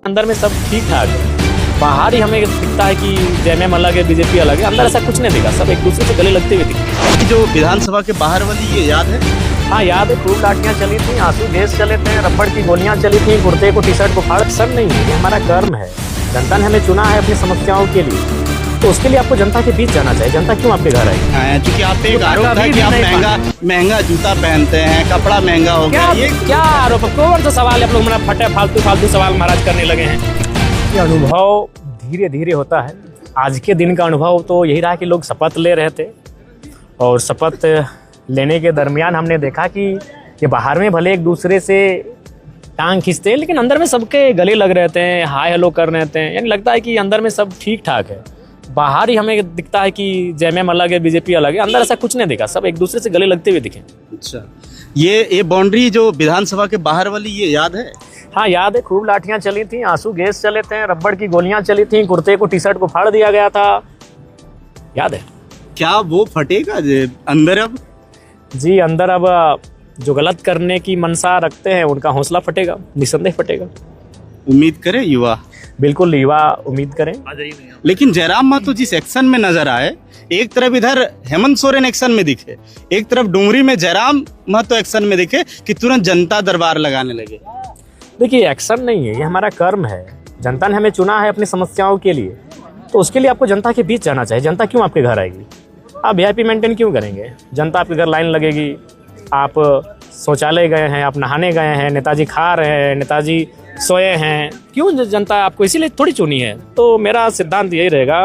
अंदर में सब ठीक ठाक है। बाहर ही हमें दिखता है कि जेएमएम अलग है, बीजेपी अलग है। अंदर ऐसा कुछ नहीं दिखा, सब एक दूसरे से गले लगते हुए दिखे। जो विधानसभा के बाहर वाली ये याद है? हाँ याद है, खूब लाठियाँ चली थी, आंसू गैस चले थे, रबड़ की गोलियां चली थी, कुर्ते को टी शर्ट को फाड़। सब नहीं है, ये हमारा कर्म है। जनता ने हमें चुना है अपनी समस्याओं के लिए, तो उसके लिए आपको जनता के बीच जाना चाहिए। जनता क्यों आपके घर आएगी? क्योंकि आप पे एक आरोप है कि आप महंगा जूता पहनते हैं, कपड़ा महंगा हो गया। ये क्या आरोप? कौन सा सवाल है? आप लोग मेरा फटे फालतू सवाल महाराज करने लगे हैं। ये अनुभव धीरे धीरे होता है। आज के दिन का अनुभव तो यही रहा कि लोग शपथ ले रहे थे, और शपथ लेने के दरमियान हमने देखा कि ये बाहर में भले एक दूसरे से टांग खींचते हैं, लेकिन अंदर में सबके गले लग रहे थे, हाय हेलो कर रहे थे। यानी लगता है कि अंदर में सब ठीक ठाक है। बाहर ही हमें दिखता है कि जेएमएम अलग है, बीजेपी अलग है। अंदर ऐसा कुछ नहीं दिखा, सब एक दूसरे से गले लगते हुए दिखे। अच्छा, ये बाउंड्री जो विधानसभा के बाहर वाली ये याद है? हाँ याद है, खूब लाठियाँ चली थी, आंसू गैस चले थे, रबड़ की गोलियां चली थी, कुर्ते को टी शर्ट को फाड़ दिया गया था। याद है। क्या वो फटेगा अंदर अब? जी, अंदर अब जो गलत करने की मनसा रखते हैं उनका हौसला फटेगा, निसंदेह फटेगा। उम्मीद करें युवा, बिल्कुल युवा उम्मीद करें। लेकिन जयराम महतो जिस एक्शन में नजर आए, एक तरफ इधर हेमंत सोरेन एक्शन में दिखे, एक तरफ डुमरी में जयराम महतो एक्शन में दिखे कि तुरंत जनता दरबार लगाने लगे। देखिए, एक्शन नहीं है, ये हमारा कर्म है। जनता ने हमें चुना है अपनी समस्याओं के लिए, तो उसके लिए आपको जनता के बीच जाना चाहिए। जनता क्यों आपके घर आएगी? आप वीआईपी मेंटेन क्यों करेंगे? जनता आपके घर लाइन लगेगी। आप शौचालय गए हैं, आप नहाने गए हैं, नेताजी खा रहे हैं, नेताजी सोए हैं, क्यों जनता आपको इसीलिए थोड़ी चुनी है। तो मेरा सिद्धांत यही रहेगा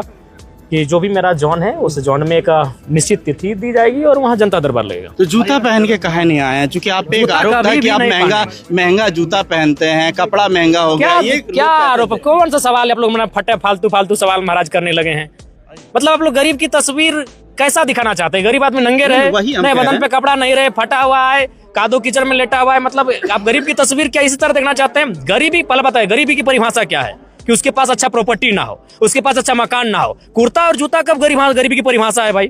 कि जो भी मेरा जोन है उस जोन में एक निश्चित तिथि दी जाएगी और वहाँ जनता दरबार लगेगा। तो जूता पहन के कहे नहीं आए हैं? चूंकि आप पे एक आरोप था कि आप महंगा जूता पहनते हैं, कपड़ा महंगा हो गया। ये क्या आरोप? कौन सा सवाल है? आप लोग मेरा फटे फालतू सवाल महाराज करने लगे हैं। मतलब आप लोग गरीब की तस्वीर कैसा दिखाना चाहते हैं? गरीब आदमी नंगे रहे, नहीं बदन पे कपड़ा नहीं रहे, फटा हुआ है, कादो कीचड़ में लेटा हुआ है। मतलब आप गरीब की तस्वीर क्या इसी तरह देखना चाहते हैं? गरीबी पहले बताए, गरीबी की परिभाषा क्या है? कि उसके पास अच्छा प्रॉपर्टी ना हो, उसके पास अच्छा मकान ना हो। कुर्ता और जूता कब गरीबी की परिभाषा है भाई?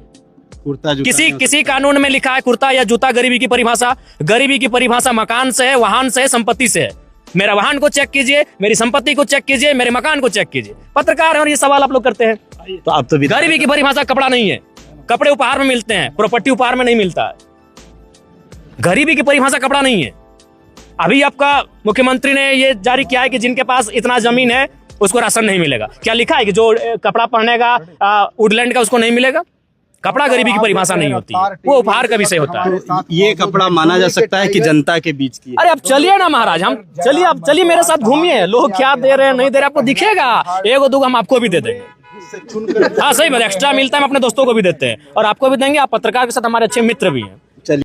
कुर्ता जूता किसी कानून में लिखा है कुर्ता या जूता गरीबी की परिभाषा? गरीबी की परिभाषा मकान से है, वाहन से है, संपत्ति से है। मेरा वाहन को चेक कीजिए, मेरी संपत्ति को चेक कीजिए, मेरे मकान को चेक कीजिए। पत्रकार है और ये सवाल आप लोग करते हैं। तो आप तो गरीबी की परिभाषा कपड़ा नहीं है। कपड़े उपहार में मिलते हैं, प्रॉपर्टी उपहार में नहीं मिलता है। गरीबी की परिभाषा कपड़ा नहीं है। अभी आपका मुख्यमंत्री ने ये जारी किया है कि जिनके पास इतना जमीन है उसको राशन नहीं मिलेगा। क्या लिखा है कि जो कपड़ा पहनेगा वुडलैंड का उसको नहीं मिलेगा? कपड़ा गरीबी की परिभाषा नहीं होती है, वो उपहार का विषय होता है। तो ये कपड़ा माना जा सकता है कि जनता के बीच की? अरे आप चलिए ना महाराज, हम चलिए, आप चलिए मेरे साथ घूमिए। लोग क्या दे रहे हैं नहीं दे रहे आपको दिखेगा। एगो दूगो हम आपको भी दे देंगे। हाँ सही बात, एक्स्ट्रा मिलता है, हम अपने दोस्तों को भी देते हैं और आपको भी देंगे। आप पत्रकार के साथ हमारे अच्छे मित्र भी हैं।